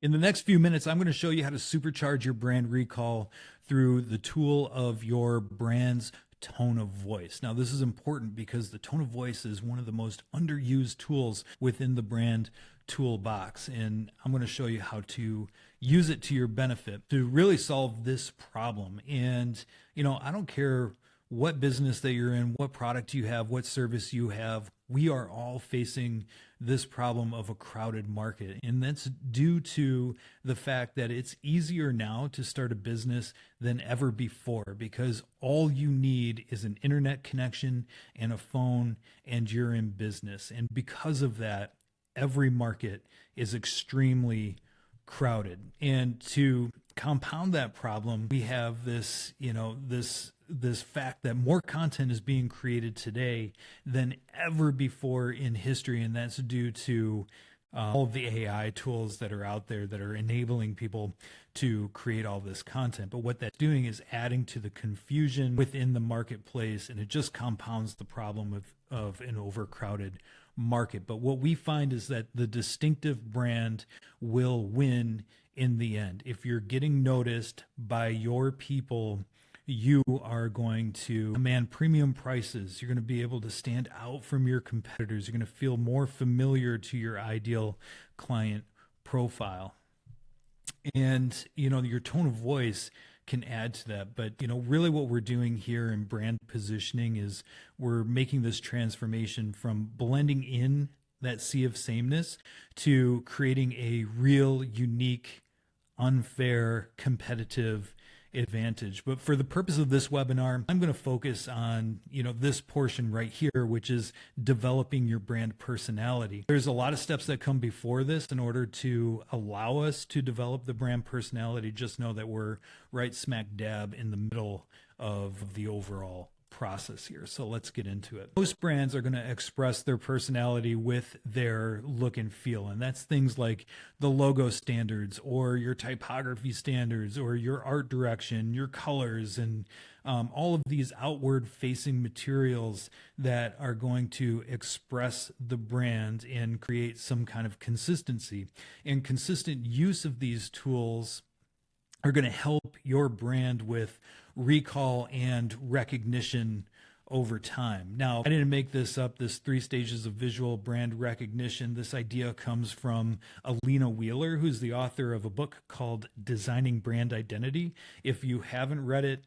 In the next few minutes, I'm going to show you how to supercharge your brand recall through the tool of your brand's tone of voice. Now, this is important because the tone of voice is one of the most underused tools within the brand toolbox, and I'm going to show you how to use it to your benefit to really solve this problem. And, I don't care what business that you're in, what product you have, what service you have, we are all facing this problem of a crowded market. And that's due to the fact that it's easier now to start a business than ever before, because all you need is an internet connection and a phone, and you're in business. And because of that, every market is extremely crowded. And to compound that problem, we have this, this fact that more content is being created today than ever before in history, and that's due to all of the AI tools that are out there that are enabling people to create all this content. But what that's doing is adding to the confusion within the marketplace, and it just compounds the problem of an overcrowded market. But what we find is that the distinctive brand will win in the end. If you're getting noticed by your people, you are going to command premium prices. You're going to be able to stand out from your competitors. You're going to feel more familiar to your ideal client profile. And, your tone of voice can add to that. But, really what we're doing here in brand positioning is we're making this transformation from blending in that sea of sameness to creating a real, unique, unfair, competitive advantage. But for the purpose of this webinar, I'm going to focus on, this portion right here, which is developing your brand personality. There's a lot of steps that come before this in order to allow us to develop the brand personality. Just know that we're right smack dab in the middle of the overall process here. So let's get into it. Most brands are going to express their personality with their look and feel. And that's things like the logo standards or your typography standards or your art direction, your colors, and all of these outward facing materials that are going to express the brand and create some kind of consistency. And consistent use of these tools are going to help your brand with recall and recognition over time. Now, I didn't make this up, this 3 stages of visual brand recognition. This idea comes from Alina Wheeler, who's the author of a book called Designing Brand Identity. If you haven't read it,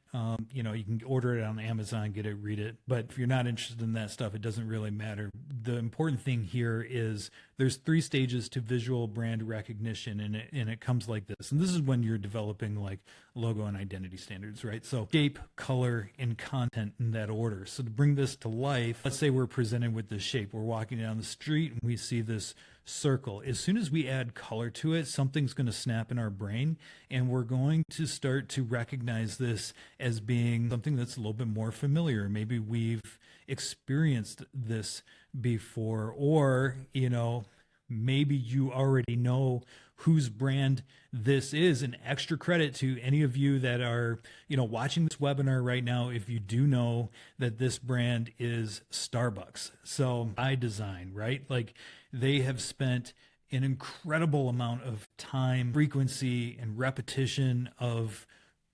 you can order it on Amazon, get it, read it. But if you're not interested in that stuff, it doesn't really matter. The important thing here is there's 3 stages to visual brand recognition, and it comes like this. And this is when you're developing like logo and identity standards, right? So shape, color, and content in that order. So to bring this to life, let's say we're presented with this shape. We're walking down the street and we see this circle. As soon as we add color to it, something's going to snap in our brain, and we're going to start to recognize this as being something that's a little bit more familiar. Maybe we've experienced this before, or, maybe you already know whose brand this is. And extra credit to any of you that are, watching this webinar right now, if you do know that this brand is Starbucks. So by design, right? Like they have spent an incredible amount of time, frequency, and repetition of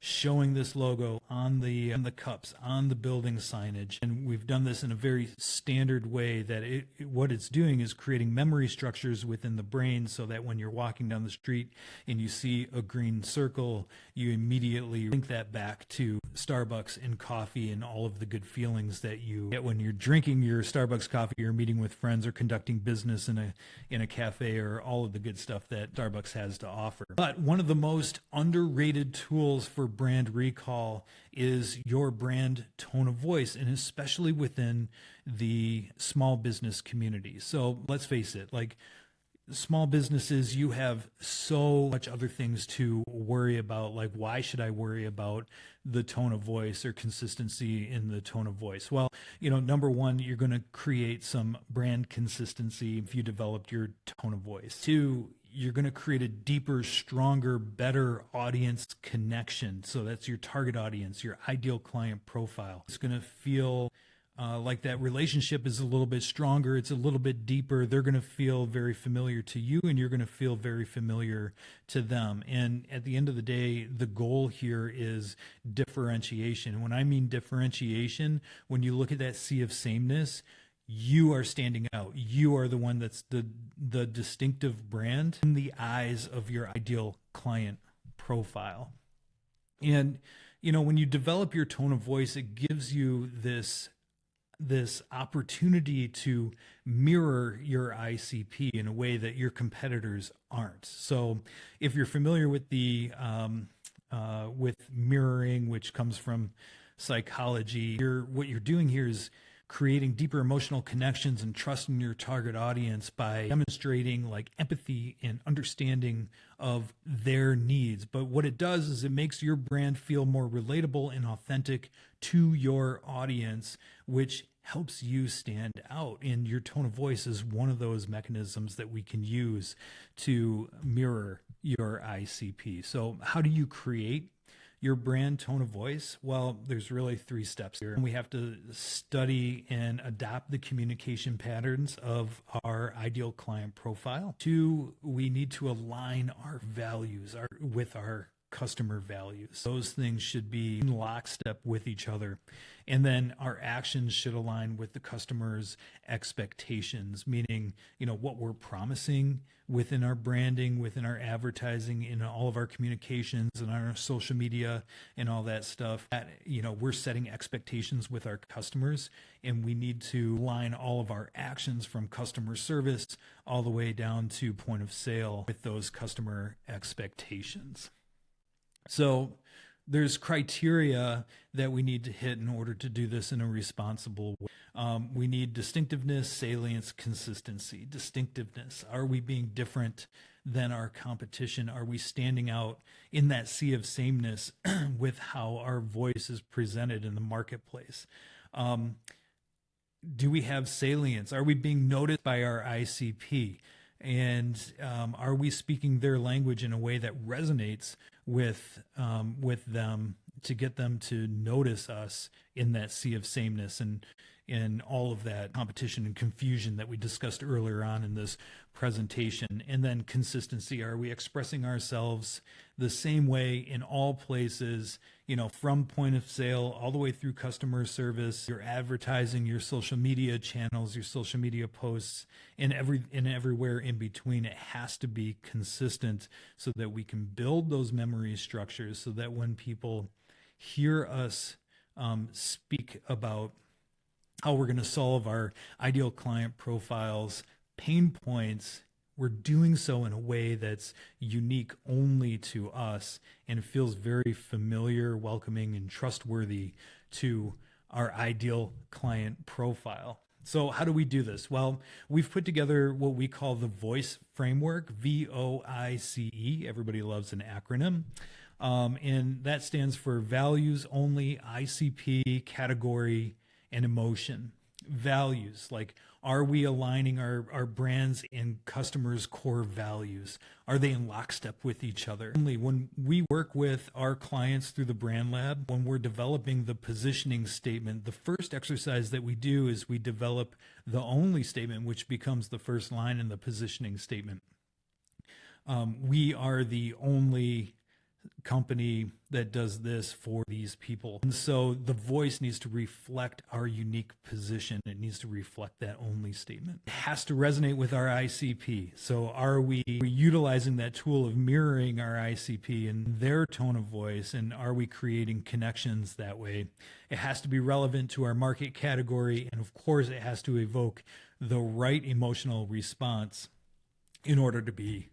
showing this logo on the cups, on the building signage. And we've done this in a very standard way that what it's doing is creating memory structures within the brain so that when you're walking down the street and you see a green circle, you immediately link that back to Starbucks and coffee and all of the good feelings that you get when you're drinking your Starbucks coffee or meeting with friends or conducting business in a cafe, or all of the good stuff that Starbucks has to offer. But one of the most underrated tools for brand recall is your brand tone of voice, and especially within the small business community. So let's face it, like small businesses, you have so much other things to worry about. Like, why should I worry about the tone of voice or consistency in the tone of voice? Well, number one, you're going to create some brand consistency if you developed your tone of voice. 2, you're going to create a deeper, stronger, better audience connection. So that's your target audience, your ideal client profile. It's going to feel like that relationship is a little bit stronger. It's a little bit deeper. They're going to feel very familiar to you, and you're going to feel very familiar to them. And at the end of the day, the goal here is differentiation. When I mean differentiation, when you look at that sea of sameness, you are standing out. You are the one that's the distinctive brand in the eyes of your ideal client profile. And, you know, when you develop your tone of voice, it gives you this opportunity to mirror your ICP in a way that your competitors aren't. So if you're familiar with with mirroring, which comes from psychology, what you're doing here is creating deeper emotional connections and trust in your target audience by demonstrating like empathy and understanding of their needs. But what it does is it makes your brand feel more relatable and authentic to your audience, which helps you stand out. And your tone of voice is one of those mechanisms that we can use to mirror your ICP. So how do you create your brand tone of voice? Well, there's really 3 steps here. We have to study and adopt the communication patterns of our ideal client profile. 2, we need to align our values with our customer values. Those things should be in lockstep with each other. And then our actions should align with the customer's expectations, meaning, you know, what we're promising within our branding, within our advertising, in all of our communications and our social media and all that stuff. That, you know, we're setting expectations with our customers, and we need to align all of our actions from customer service all the way down to point of sale with those customer expectations. So there's criteria that we need to hit in order to do this in a responsible way. We need distinctiveness, salience, consistency. Distinctiveness. Are we being different than our competition? Are we standing out in that sea of sameness with how our voice is presented in the marketplace? Do we have salience? Are we being noticed by our ICP? And are we speaking their language in a way that resonates with them to get them to notice us in that sea of sameness and in all of that competition and confusion that we discussed earlier on in this presentation? And then consistency. Are we expressing ourselves the same way in all places, you know, from point of sale all the way through customer service, your advertising, your social media channels, your social media posts, and everywhere in between? It has to be consistent so that we can build those memory structures, so that when people hear us speak about how we're going to solve our ideal client profiles pain points, we're doing so in a way that's unique only to us, and it feels very familiar, welcoming, and trustworthy to our ideal client profile. So how do we do this? Well, we've put together what we call the VOICE framework, VOICE. Everybody loves an acronym. And that stands for values only, ICP, category, and emotion. Values, like, are we aligning our brands and customers' core values? Are they in lockstep with each other? Only when we work with our clients through the Brand Lab, when we're developing the positioning statement, the first exercise that we do is we develop the only statement, which becomes the first line in the positioning statement. We are the only company that does this for these people. And so the voice needs to reflect our unique position. It needs to reflect that only statement. It has to resonate with our ICP. So are we utilizing that tool of mirroring our ICP and their tone of voice? And are we creating connections that way? It has to be relevant to our market category. And of course, it has to evoke the right emotional response in order to be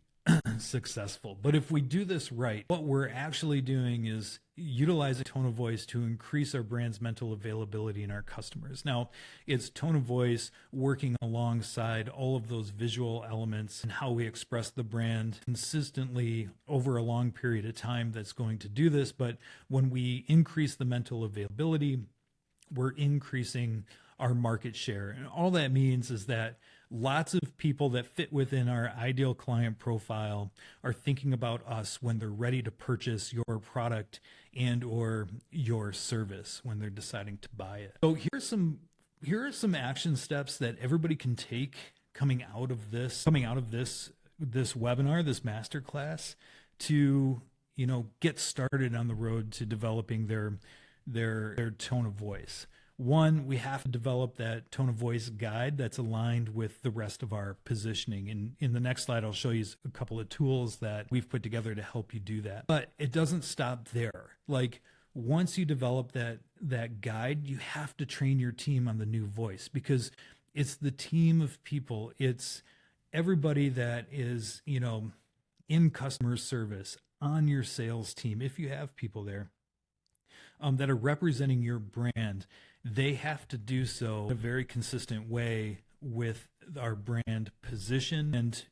successful. But if we do this right, what we're actually doing is utilizing tone of voice to increase our brand's mental availability in our customers. Now, it's tone of voice working alongside all of those visual elements and how we express the brand consistently over a long period of time that's going to do this. But when we increase the mental availability, we're increasing our market share. And all that means is that lots of people that fit within our ideal client profile are thinking about us when they're ready to purchase your product and or your service, when they're deciding to buy it. So here's some here are some action steps that everybody can take coming out of this webinar, this masterclass, to get started on the road to developing their tone of voice. One, we have to develop that tone of voice guide that's aligned with the rest of our positioning. And in the next slide, I'll show you a couple of tools that we've put together to help you do that. But it doesn't stop there. Like, once you develop that guide, you have to train your team on the new voice, because it's the team of people. It's everybody that is, in customer service, on your sales team, if you have people there that are representing your brand. They have to do so in a very consistent way with our brand position and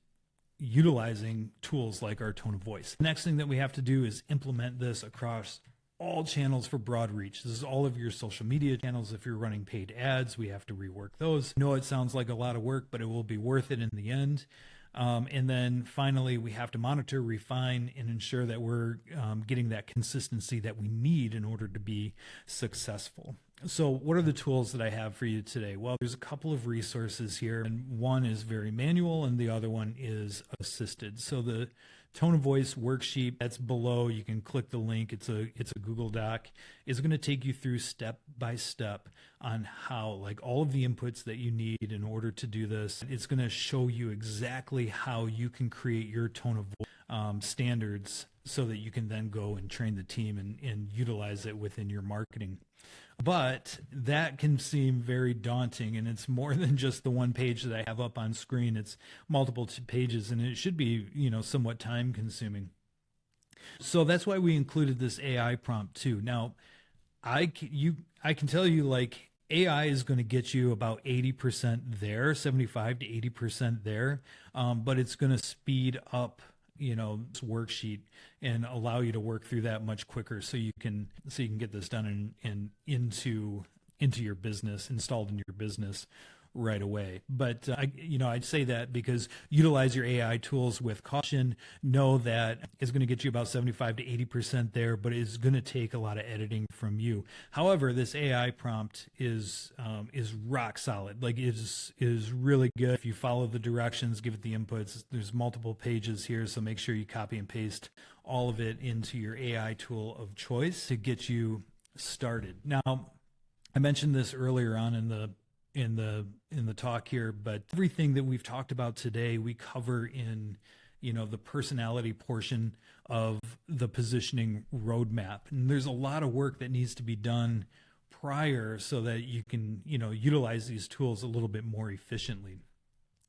utilizing tools like our tone of voice. The next thing that we have to do is implement this across all channels for broad reach. This is all of your social media channels. If you're running paid ads, we have to rework those. I know it sounds like a lot of work, but it will be worth it in the end. And then finally, we have to monitor, refine, and ensure that we're getting that consistency that we need in order to be successful. So what are the tools that I have for you today? Well, there's a couple of resources here, and one is very manual and the other one is assisted. So the tone of voice worksheet that's below, you can click the link. It's a Google Doc. It's going to take you through step by step on how, like, all of the inputs that you need in order to do this. It's going to show you exactly how you can create your tone of voice standards so that you can then go and train the team and utilize it within your marketing. But that can seem very daunting, and it's more than just the one page that I have up on screen. It's multiple pages, and it should be, somewhat time consuming. So that's why we included this AI prompt too. Now, I can tell you, like, AI is going to get you about 80% there, 75 to 80% there, but it's going to speed up this worksheet and allow you to work through that much quicker, so you can get this done and into your business, installed in your business right away. But I'd say that because utilize your AI tools with caution. Know that it's going to get you about 75 to 80% there, but it's going to take a lot of editing from you. However, this AI prompt is rock solid. Like, is really good. If you follow the directions, give it the inputs. There's multiple pages here, so make sure you copy and paste all of it into your AI tool of choice to get you started. Now, I mentioned this earlier on in the talk here, but everything that we've talked about today, we cover in, the personality portion of the positioning roadmap. And there's a lot of work that needs to be done prior so that you can, utilize these tools a little bit more efficiently.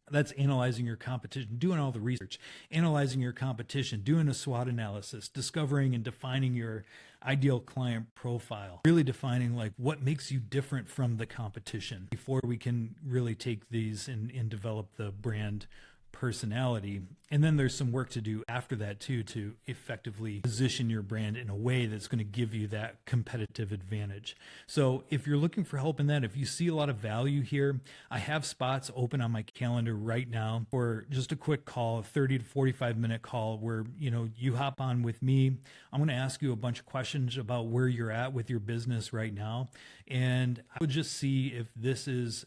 That's analyzing your competition, doing all the research, analyzing your competition, doing a SWOT analysis, discovering and defining your ideal client profile, really defining, like, what makes you different from the competition before we can really take these and develop the brand personality. And then there's some work to do after that too, to effectively position your brand in a way that's going to give you that competitive advantage. So if you're looking for help in that, if you see a lot of value here, I have spots open on my calendar right now for just a quick call, a 30 to 45 minute call where, you hop on with me. I'm going to ask you a bunch of questions about where you're at with your business right now. And I would just see if this is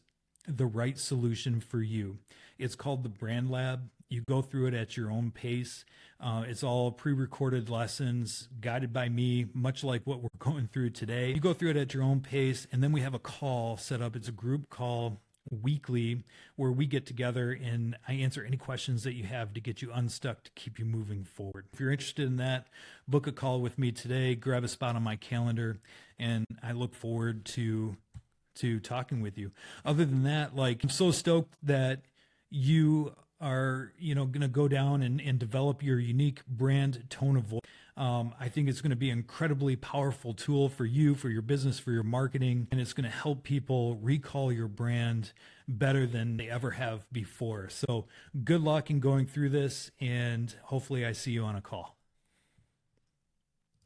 the right solution for you. It's called the Brand Lab. You go through it at your own pace. It's all pre-recorded lessons guided by me, much like what we're going through today. You go through it at your own pace, and then we have a call set up. It's a group call weekly where we get together and I answer any questions that you have to get you unstuck, to keep you moving forward. If you're interested in that, book a call with me today, grab a spot on my calendar, and I look forward to talking with you. Other than that, like, I'm so stoked that you are, going to go down and develop your unique brand tone of voice. I think it's going to be an incredibly powerful tool for you, for your business, for your marketing, and it's going to help people recall your brand better than they ever have before. So good luck in going through this, and hopefully I see you on a call.